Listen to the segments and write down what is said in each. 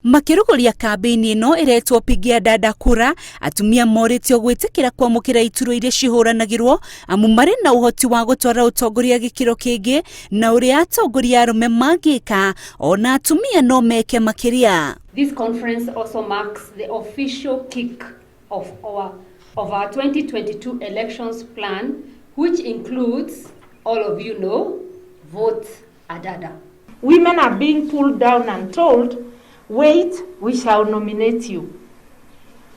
Makiruguria kambĩini ĩno ĩretwo pigia dada kura, atumia moritio gwĩtĩkĩra kwamũkĩra iturwa iria cihuranagirwo amu marĩ na ũhoti wa gũtwara ũtongoria gĩkĩro kĩngĩ na ũrĩa atongoria arũme mangĩka ona atumia no meke makĩria. This conference also marks the official kick of our 2022 elections plan, which includes, all of you know, vote Adada. Women are being pulled down and told, wait, we shall nominate you.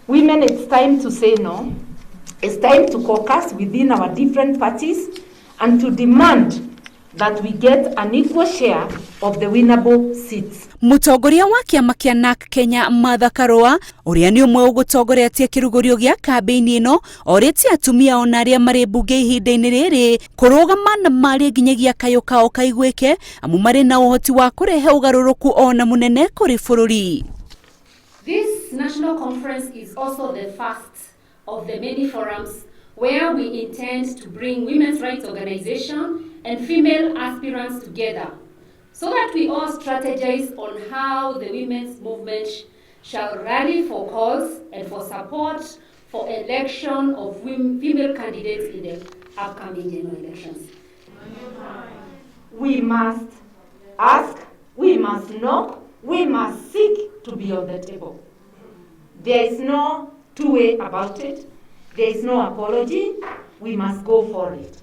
Women, it's time to say no. It's time to caucus within our different parties and to demand that we get an equal share of the winnable seats. Mũtongoria wa kĩama kĩa NARC Kenya Martha Karũa, ũrĩa nĩ ũmwe ũgũtongoretie kĩrugũrio gĩa kambĩini ĩno, orĩtie atumia ona arĩa marĩ mbunge ihinda-inĩ rĩrĩ kũrũgama na marĩ nginyagia kayũ kao kaiguĩke amu marĩ na ũhoti wa kũrehe ũgarũrũku ona mũnene kũrĩ bũrũri. This national conference is also the first of the many forums where we intend to bring women's rights organization and female aspirants together so that we all strategize on how the women's movement shall rally for cause and for support for election of female candidates in the upcoming general elections. We must ask, we must knock, we must seek to be on the table. There is no two-way about it. There is no apology. We must go for it.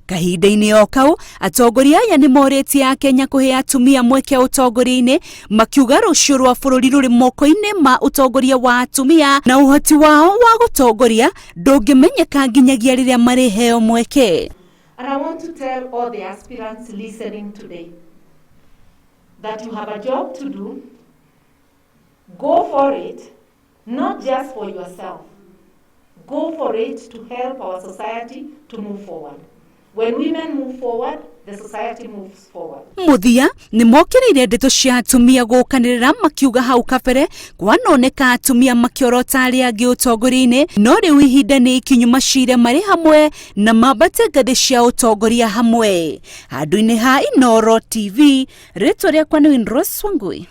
Kahinda-inĩ o kau, atongoria aya nĩ morĩtie Akenya kũhe atumia mweke ũtongoria-inĩ, makiuga rũciũ rwa bũrũri rũrĩ moko-inĩ ma ũtongoria wa atumia na ũhoti wao wa gũtongoria ndũngĩmenyeka nginyagia rĩrĩa marĩ heo mweke. And I want to tell all the aspirants listening today that you have a job to do. Go for it, not just for yourself. Go for it to help our society to move forward. When women move forward, the society moves forward. Muthia nĩ mokĩrĩire ndeto cia atumia gũkanĩrĩra makiuga hau kabere kwanoneka atumia makĩorota arĩa angĩ ũtongoria-inĩ, no rĩu ihinda nĩ ikinyu macire marĩ hamwe na mambate ngathĩ cia ũtongoria hamwe. Handũ-inĩ ha Inooro TV, rĩtwa rĩakwa nĩ Rose Wangui.